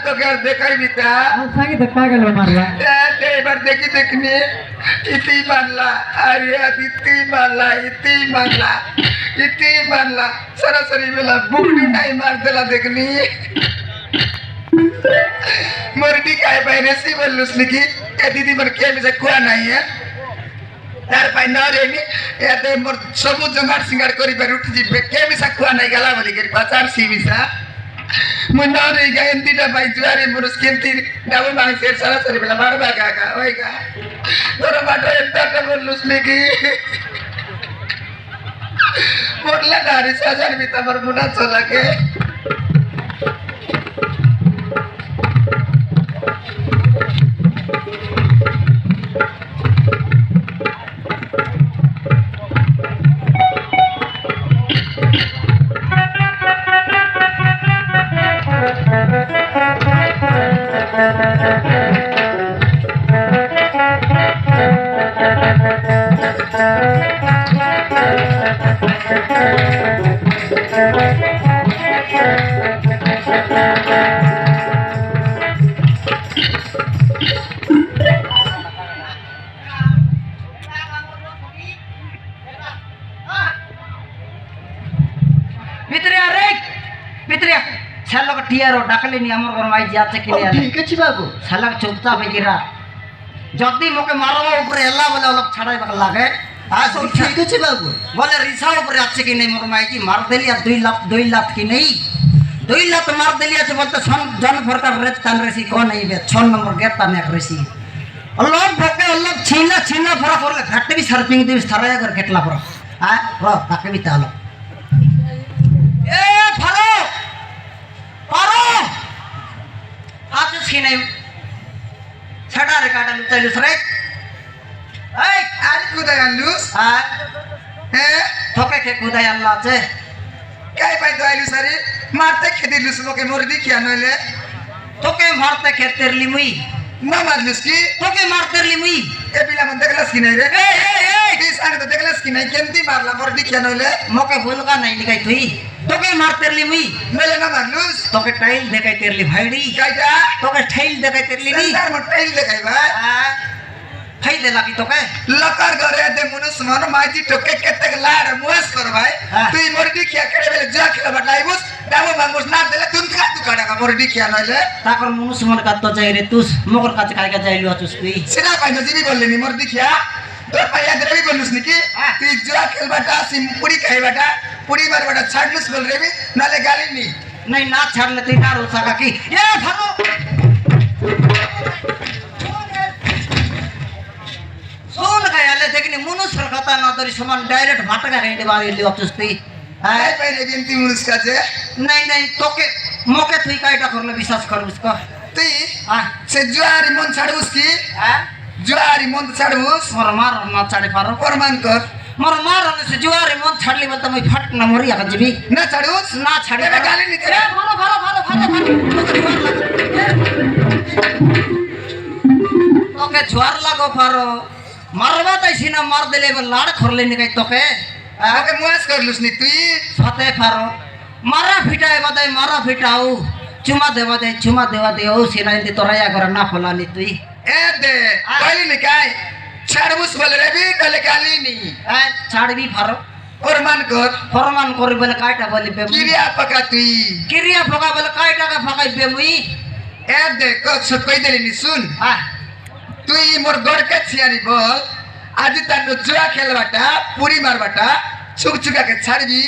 তোকে আর দেখাই বিতা সাকি দেখা গেল মারলা এবার দেখি দেখনি ইতি মারলা আরে ইতি মারলা ইতি মারলা ইতি মারলা সরাসরি বেলা বুকনি নাই মার দেলা দেখনি मुर्गी काय पाहिजे सी बोललोस की त्या दीदी मर के मिसा कुआ नाही है तार पाइ न रेनी याते मोर सबु जंगार सिंगार करी पर उठ जी के मिसा कुआ नाही गला बोली करी पाचार सी मिसा मु न रे गायंती टा पाइ जुआरे मोर स्किंती डाबो मांग सेर सारा सरी बेला मार बागा का ओइ का तोर बाटो एता टा बोललोस की मोरला दारी साजार बिता मोर मुना चला के টিয়ারো ডাকলে নি আমার ঘর মাই যাচ্ছে কিনে আলে ঠিক আছে বাবু শালা চুপচাপ হইরা যদি মোকে মারবা উপরে এলা বলে অলক ছাড়াই লাগে ঠিক আছে বাবু বলে রিসা উপরে আছে কি নেই মোর মাই কি মার দেলি আর 2 লাখ কি নেই 2 লাখ মার দেলি আছে বলতে জন ফরকার রেত তান রেসি কোন নাই বে 6 নম্বর গেট তান এক রেসি অলক বকে অলক ছিনা ফরা করলে ঘাটে বি সার্ফিং দিস থারায়া করে কেটলা ফরা হ্যাঁ র তাকে বি তালো এ ফারো পারো আজ সিনে ছাড়া রে কাটা লুচাইলুস রে এই আর কুদাই আনলুস হ্যাঁ তোকে কে কুদাই আল্লাহ আছে কাই পাই দইলুস রে মারতে খেদিলুস মোকে মরদি কি আনলে তোকে মারতে খেতেরলি মুই না মারলুস কি তোকে মারতেরলি মুই এ বিলা মন দেখলাস কি নাই রে এই কি সানে তো দেখলাস কি নাই কেমতি মারলা মরদি কি আনলে মোকে ভুলকা নাই নিকাই তুই তোকে মারতেরলি মুই মেলে না মারলুস তোকে টাইল দেখাই তেরলি ভাইড়ি কাইটা তোকে টাইল দেখাই তেরলি নি তার মত টাইল দেখাই ভাই ফাই দেলা কি তোকে লকার ঘরে দে মনুষ মন মাইতি তোকে কেতে লাড় মুয়াস কর ভাই তুই মরদি কি আকেড়ে বেলে যা খেলা বাটাইবুস দামো মাঙ্গুস না দেলে তুই খাতু কাটা কা মরদি কি আনলে তারপর মনুষ মন কাত চাই রে তুস মগর কাছে কাইকা যাইলু আছুস তুই সেটা পাই না জিবি বললি নি মরদি খিয়া তোর পাইয়া দেবি বললুস নাকি তুই যা খেলবাটা সিমপুরি খাইবাটা পুরি মারবাটা ছাড়লুস বল রেবি নালে গালি নি নাই না ছাড়লে তুই না রোসা কি এ ভাগো সোন গায়ালে দেখনি মনুষ্যর কথা না ধরি সমান ডাইরেক্ট ভাটকা হেঁটে বাড়ি অফিস তুই হ্যাঁ পাই রে বিনতি মনুষ্য কাছে নাই তোকে মোকে তুই কাইটা করলে বিশ্বাস করবুস ক তুই সে জুয়ারি মন ছাড়বুস কি হ্যাঁ জুয়ারি মন ছাড়বুস মোর মার না ছাড়ে পারো প্রমাণ কর মোর মার সে জুয়ারি মন ছাড়লি বলতে মই ফট না মরি আকা যাবি না ছাড়বুস না ছাড়ে গালি নিতে ভালো তোকে জোয়ার লাগো পারো মারবা তাইছি না মার দিলে এবার লাড় খরলে নি কাই তোকে ওকে মুয়াস করলুস নি তুই সাথে পারো মারা ফিটায় বাদাই মারা ফিটাও চুমা দেওয়া দে ও সিনাই দি তোরায়া করে না ফলানি তুই এ দে কইলি নি কাই ছাড়বুস বলে রেবি তাহলে গালি নি ছাড়বি পারো ফরমান করি বলে কাইটা বলিবে কিরিয়া পাকা তুই কিরিয়া পাকা বলে কাইটা কা ফাকাইবে মুই এ দে কই দেলি নি শুন তুই মোর গড়কে ছিয়ারি বল আজ তার জুয়া খেলবাটা পুরি মারবাটা চুকচুকাকে ছাড়বি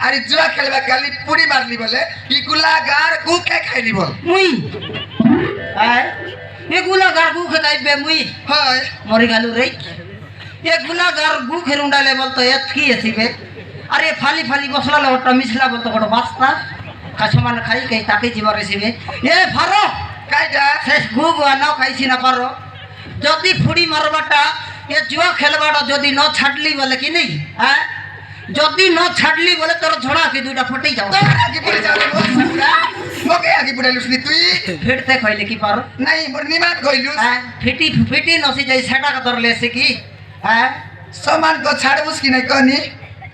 আর জুয়া খেলবা কালি পুরি মারলি বলে ইগুলা গার গুকে খাইলি বল মুই এগুলা গার গু খাইবে মুই হয় মরি গালু রে এগুলা গার গু খেরুন্ডালে বলতো এত কি আসিবে আরে ফালি মশলা ওটা মিছলা বলতো বড় বাস্তা কাছমান খাই কে তাকে জীবন আসিবে এ ফারো কাইটা শেষ গু নাও খাইছি না পারো যদি ফুড়ি মারবাটা এ জুয়া খেলবাটা যদি ন ছাড়লি বলে কি নেই হ্যাঁ যদি ন ছাড়লি বলে তোর ঝড়া কি দুইটা ফটেই যাও আগে পড়ে যাও মোকে আগে পড়াইলুস নি তুই ফিরতে কইলে কি পারো নাই মোর নিমাত কইলুস হ্যাঁ ফিটি নসি যাই সেটা কা ধরলে সে কি হ্যাঁ সমান তো ছাড়বুস কি নাই কনি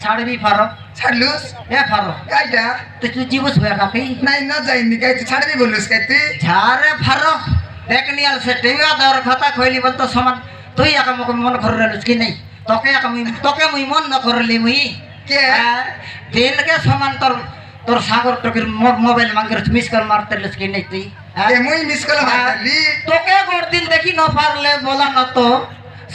ছাড়বি পারো ছাড়লুস এ ফারো কাইটা তুই জীবস হয়ে কাকি নাই না যাইনি কাই তুই ছাড়বি বললুস কাই তুই ঝারে ফারো দেখ নিয়াল সে টিভিয়া দেওয়ার কথা কইলি বলতো সমান তুই একা মোক মন করে রেলুস কি নাই তোকে মুই মন ন করলি মুই কে দিনকে সমান তোর সাগর টকির মোবাইল মাঙ্গের মিস কল মারতে লুস কি নাই তুই এ মুই মিস কল মারলি তোকে দিন দেখি ন পারলে বলা না তো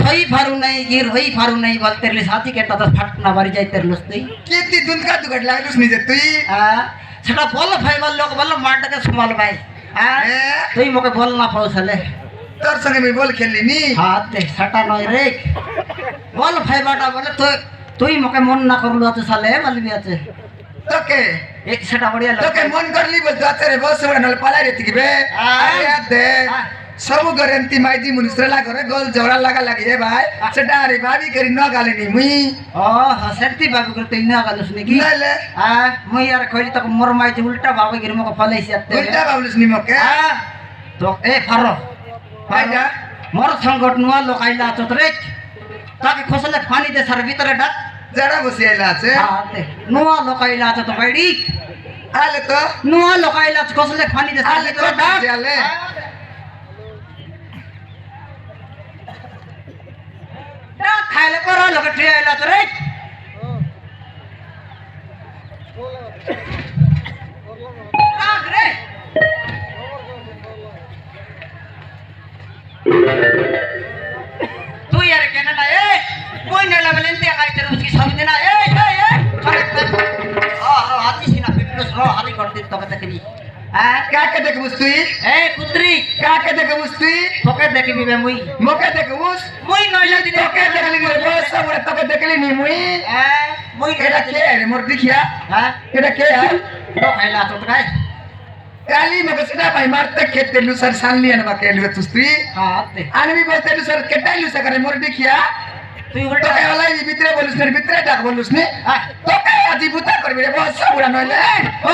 সই ফারু নাই গির হই ফারু নাই বলতে লিস হাতি কেটা তো ফাট না বাড়ি যাইতে লুস তুই কে তুই দুনকা দুগাট লাগলুস নিজে তুই সেটা বল ভাইবার লোক বললো মারটাকে সমাল ভাই এ তুই মোকে বল না পৌঁছালে তোর সঙ্গে আমি বল খেললিনি হাত দে সেটা নয় রে বল ভাইবাটা বলে তুই মোকে মন না করলু আছে সালে বলবি আছে তোকে এক সেটা বড়িয়া লোক তোকে মন করলি বলতো আচ্ছা রে বস ওরা নলে পালাই রে তিকিবে আরে দে সবু করে এমতি মাইজি মুনিস্ত্রলা করে গোল জোড়া লাগি এ ভাই সেটা আরে ভাবি করি ন গালেনি মুই ও সেটি বাবু করে তুই না গালুস নাকি নালে মুই আর কইলি তো মোর মাইজি উল্টা বাবু গির মোকে ফলাইছি আতে উল্টা বাবলুস নি মকে তো এ ফারো কাইটা মোর সংগঠ নোয়া লোক আইলা আছত রে তাকে খসলে পানি দে সার ভিতরে ডাক যারা বসে আইলা আছে নোয়া লোক আইলা আছত বাইডি আলে তো নোয়া লোক আইলা আছে খসলে পানি দে সার আলে তো ভিতরে ডাক আলে ডাক খাইলে করো লোক ট্রে আইলা আছত রে ডাক রে তুই यार कहना ना ए कोई ना लेवल इंते का इधर उसकी समझ ना ए हाथी सीना फिटनेस रो हाथी कर दी तो कहते कि কাকে দেখবুস তুই ए कुत्री কাকে দেখবুস তুই তোকে দেখবি বে মুই মোকে দেখবুস মুই নইলা দিন তোকে দেখলি রে বস ওরা তোকে দেখলি নি মুই মুই এটা কে রে মোর দেখিয়া হ্যাঁ এটা কে আর তো খাইলা তো গায় কালি মকে সেটা ভাই মারতে খেতে লুসার সানলি আনবা কে লিয়ে তুই হাতে আনবি বলতে লুসার কেটাই লুসা করে মোর দেখিয়া তুই উল্টা তোকে ওলাই ভিতরে বলিস না ভিতরে ডাক বলিস নি তোকে আজি বুতা করবি রে বস ওরা নইলে ও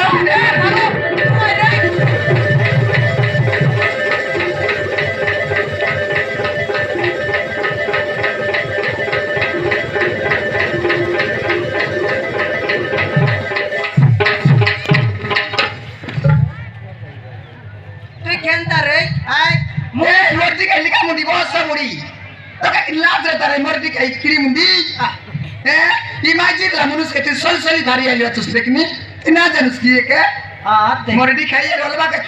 তুই কেনতা রে মে মোরদি কে লিখা মুডি বস মুডি তোকে লাজ রে তারে মোরদি কে কিরি মুডি ইমাজিন লা মনুস কে সলসলি ধারি আইলা তুস দেখনি না জানুস কি কে হাতে মোরদি খাইয়ে রলবা কে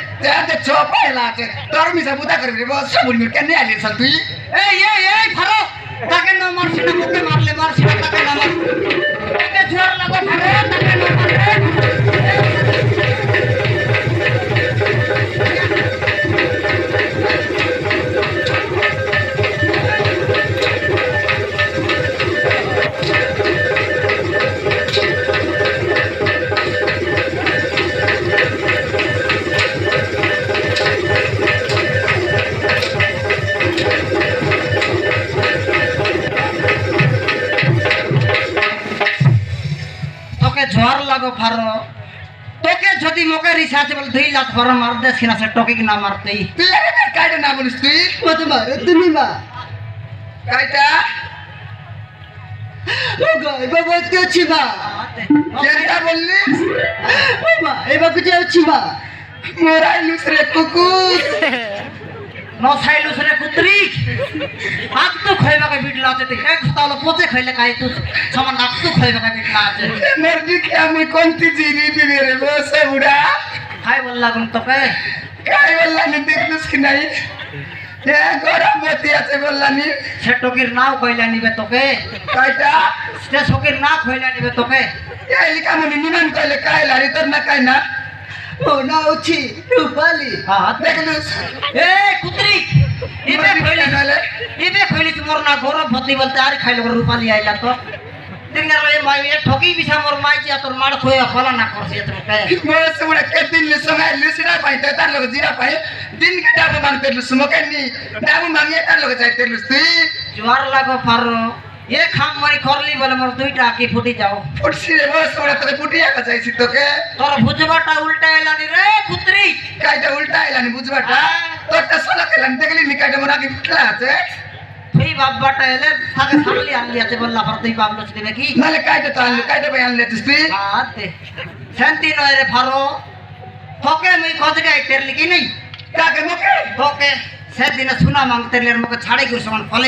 তে চোপা লাতে তোর মিছা বুতা করবি রে বস মুডি মোর কেনে আইলি সল তুই এই ফারো তাকে না মারছি না মুখে মারলে মারছি না তাকে না মার তাকে জোর লাগো ফারো তাকে না মারলে তোকে ঝড় লাগো ফারো তোকে যদি মোকে রিসার্চ বলে 2 লাখ ফারো মার দে সিনা সে টকে কি না মারতেই তুই আরে কাইটা না বলিস তুই ও তোমার তুমি মা কাইটা ও গাই বাবা কেছি মা কেনটা বললিস ও মা এবার কিছু আছি মা মোরাই লুস রে কুকুর নো সাইলুস রে কুত্রি আক তো খাইবা কে বিটলা আছে দেখ এক তালো পচে খাইলে কাই তুই সমান আক তো খাইবা কে বিটলা আছে মোরদি কে আমি কোনটি জিনি দিবি রে বস বুড়া খাই বল লাগুন তোকে কাই বললানি দেখলুস কি নাই এ গরম মতি আছে বললানি সে টকির নাও কইলা নিবে তোকে কাইটা সে শোকের না কইলা নিবে তোকে এ লিখা মনি নিমান কইলে কাই লারি তোর না কাই না ও না উঠি রূপালি হ্যাঁ দেখলুস এ কুত্রি এবে কইলি তোমার না গরম ভতি বলতে আর খাইলো রূপালি আইলা তো দিনের ওই মাই এ ঠকি বিছা মোর মাই যে তোর মার খোয়া ফলা না করছে তোকে মোর সুড়া কে দিন লে সঙ্গে লুসিরা পাই তার লগে জিরা পাই দিন কে ডাব মাংতে লুস মকে নি ডাব মাংিয়ে তার লগে যাইতে লুস তুই জোয়ার লাগো পারো এ খাম মারি করলি বলে মোর দুইটা আকি ফুটি যাও ফুটছি রে বস ওরা তোরে ফুটিয়া যাইছি তোকে তোর ভুজবাটা উল্টা এলানি রে কুত্রি কাইটা উল্টা আইলানি বুঝবাটা তোরটা সলা কেলানি দেখলি নি কাইটা মোর আগে ফুটলা আছে তুই বাবাটা এলে তাকে ছাড়লি আনলি আছে বললা পর তুই বাবলো দিবে কি নালে কাইতে তো আনলে কাইতে ভাই আনলে তুই আতে শান্তি নয় রে ফারো তোকে মুই খোঁজে তেরলি কি নেই কাকে মুখে তোকে সেদিন সুনা মাংতেলের মুখে ছাড়ি করে সমান ফলে